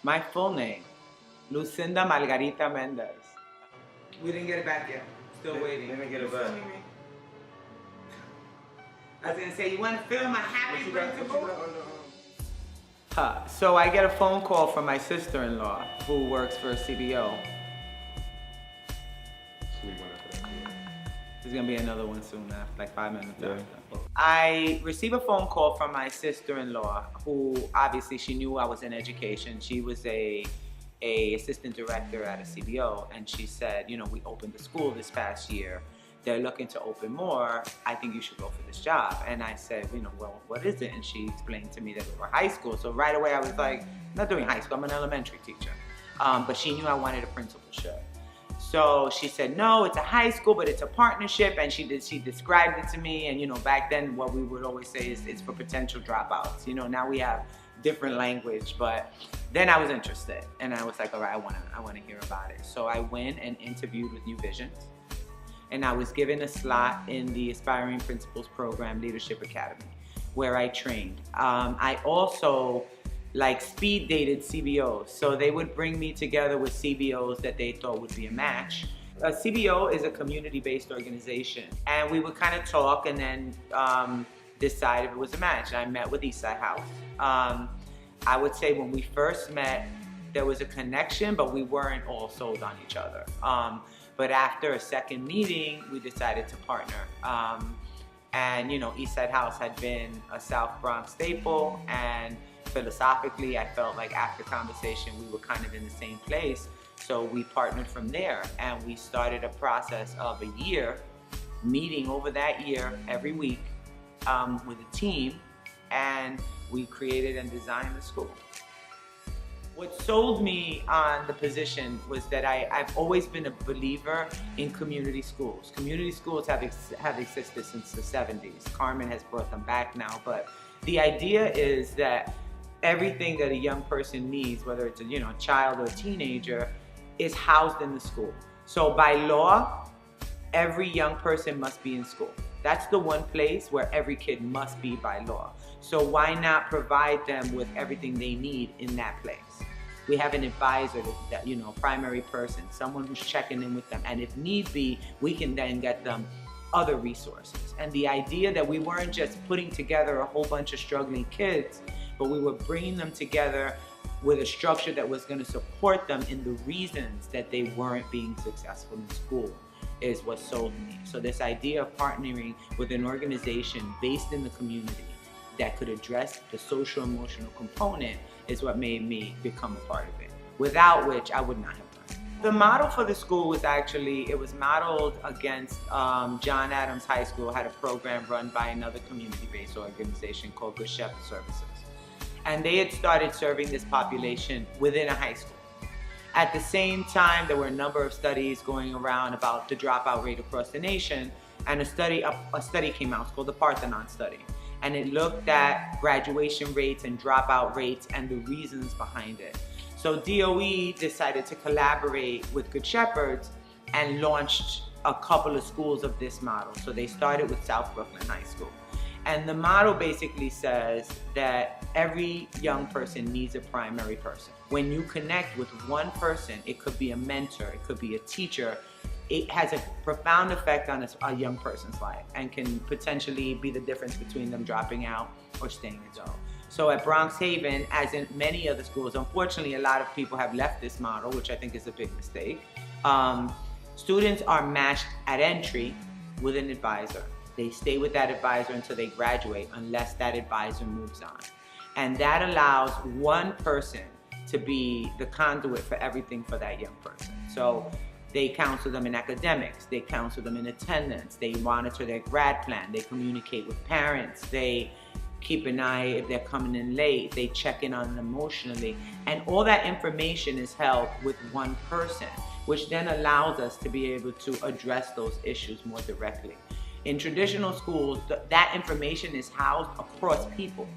My full name, Lucinda Margarita Mendez. We didn't get it back yet. Still waiting. Let me get it back. I was gonna say, you want to film a happy principal? Huh. So I get a phone call from my sister-in-law who works for a CBO. There's gonna be another one soon after, like 5 minutes after. I receive a phone call from my sister-in-law who obviously she knew I was in education. She was a assistant director at a CBO, and she said, you know, we opened the school this past year. They're looking to open more. I think you should go for this job. And I said, you know, well, what is it? And she explained to me that we were high school. So right away I was like, I'm not doing high school, I'm an elementary teacher. But she knew I wanted a principalship. So she said, no, it's a high school, but it's a partnership. And she described it to me. And you know, back then what we would always say is it's for potential dropouts. You know, now we have different language, but then I was interested. And I was like, all right, I wanna hear about it. So I went and interviewed with New Visions. And I was given a slot in the Aspiring Principals Program Leadership Academy, where I trained. I also speed dated CBOs. So they would bring me together with CBOs that they thought would be a match. A CBO is a community-based organization. And we would kind of talk and then decide if it was a match. And I met with Eastside House. I would say when we first met, there was a connection, but we weren't all sold on each other. But after a second meeting, we decided to partner. And you know, Eastside House had been a South Bronx staple, and philosophically, I felt like after conversation, we were kind of in the same place. So we partnered from there, and we started a process of a year, meeting over that year every week with a team, and we created and designed the school. What sold me on the position was that I've always been a believer in community schools. Community schools have existed since the 70s. Carmen has brought them back now, but the idea is that everything that a young person needs, whether it's a child or a teenager, is housed in the school. So by law, every young person must be in school. That's the one place where every kid must be by law. So why not provide them with everything they need in that place? We have an advisor, that primary person, someone who's checking in with them. And if need be, we can then get them other resources. And the idea that we weren't just putting together a whole bunch of struggling kids, but we were bringing them together with a structure that was going to support them in the reasons that they weren't being successful in school is what sold me. So this idea of partnering with an organization based in the community that could address the social emotional component is what made me become a part of it, without which I would not have done it. The model for the school was it was modeled against John Adams High School had a program run by another community-based organization called Good Shepherd Services. And they had started serving this population within a high school. At the same time, there were a number of studies going around about the dropout rate across the nation, and a study came out, it's called the Parthenon study. And it looked at graduation rates and dropout rates and the reasons behind it. So DOE decided to collaborate with Good Shepherds and launched a couple of schools of this model. So they started with South Brooklyn High School. And the model basically says that every young person needs a primary person. When you connect with one person, it could be a mentor, it could be a teacher, it has a profound effect on a young person's life and can potentially be the difference between them dropping out or staying at home. So at Bronx Haven, as in many other schools, unfortunately a lot of people have left this model, which I think is a big mistake. Students are matched at entry with an advisor. They stay with that advisor until they graduate, unless that advisor moves on. And that allows one person to be the conduit for everything for that young person. So they counsel them in academics, they counsel them in attendance, they monitor their grad plan, they communicate with parents, they keep an eye if they're coming in late, they check in on them emotionally. And all that information is held with one person, which then allows us to be able to address those issues more directly. In traditional schools, that information is housed across people.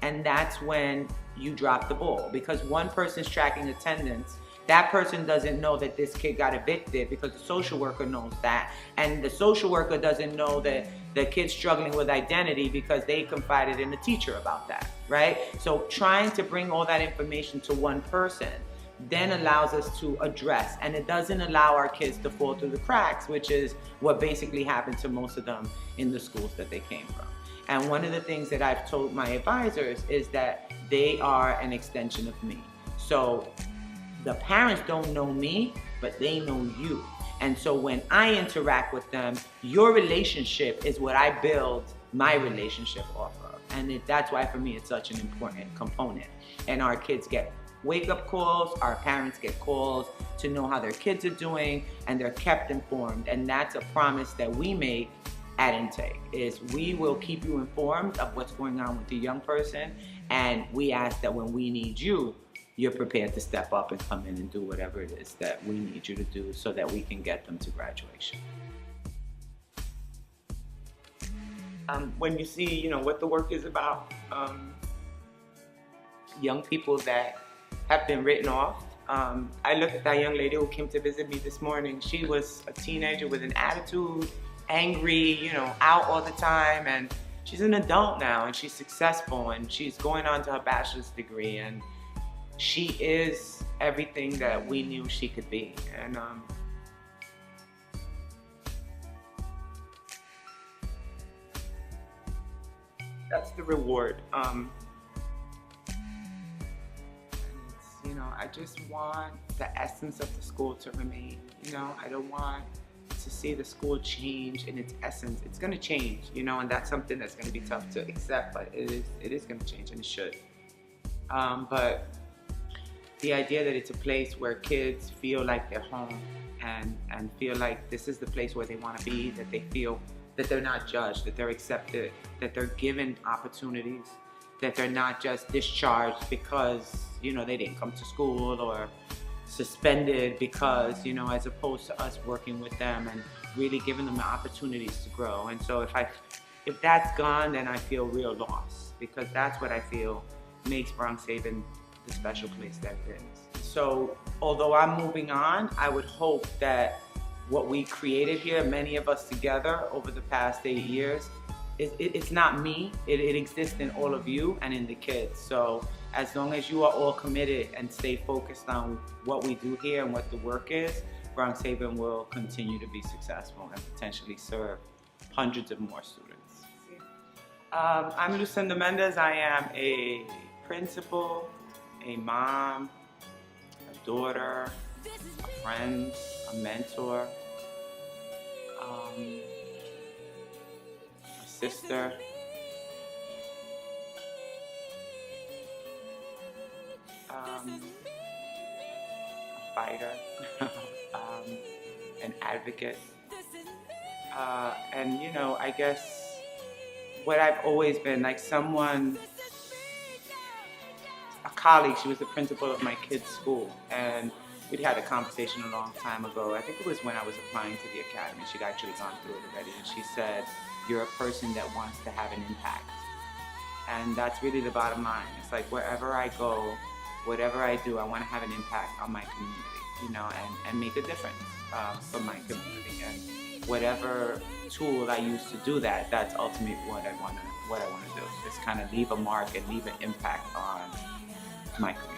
And that's when you drop the ball, because one person's tracking attendance That person doesn't know that this kid got evicted because the social worker knows that. And the social worker doesn't know that the kid's struggling with identity because they confided in the teacher about that, right? So trying to bring all that information to one person then allows us to address, and it doesn't allow our kids to fall through the cracks, which is what basically happened to most of them in the schools that they came from. And one of the things that I've told my advisors is that they are an extension of me. So the parents don't know me, but they know you. And so when I interact with them, your relationship is what I build my relationship off of. And that's why for me it's such an important component. And our kids get wake-up calls, our parents get calls to know how their kids are doing, and they're kept informed. And that's a promise that we make at Intake, is we will keep you informed of what's going on with the young person, and we ask that when we need you, you're prepared to step up and come in and do whatever it is that we need you to do so that we can get them to graduation. When you see, what the work is about, young people that have been written off. I look at that young lady who came to visit me this morning. She was a teenager with an attitude, angry, out all the time, and she's an adult now, and she's successful, and she's going on to her bachelor's degree, and she is everything that we knew she could be. And that's the reward. I just want the essence of the school to remain. I don't want to see the school change in its essence. It's going to change, and that's something that's going to be tough to accept, but it is going to change, and it should. But the idea that it's a place where kids feel like they're home and feel like this is the place where they want to be, that they feel that they're not judged, that they're accepted, that they're given opportunities, that they're not just discharged because, they didn't come to school, or suspended because, as opposed to us working with them and really giving them the opportunities to grow. And so if that's gone, then I feel real loss, because that's what I feel makes Bronx Haven the special place that it is. So although I'm moving on, I would hope that what we created here, many of us together over the past 8 years, it's not me, it exists in all of you and in the kids. So as long as you are all committed and stay focused on what we do here and what the work is, Bronx Haven will continue to be successful and potentially serve hundreds of more students. I'm Lucinda Mendez. I am a principal, a mom, a daughter, a friend, a mentor, a sister, a fighter, an advocate, and I guess what I've always been, like someone, a colleague. She was the principal of my kid's school, and we'd had a conversation a long time ago. I think it was when I was applying to the academy. She'd actually gone through it already, and she said, "You're a person that wants to have an impact." And that's really the bottom line. It's like wherever I go, whatever I do, I want to have an impact on my community, and make a difference for my community. And whatever tool I use to do that, that's ultimately what I want to do. Just kind of leave a mark and leave an impact on my community.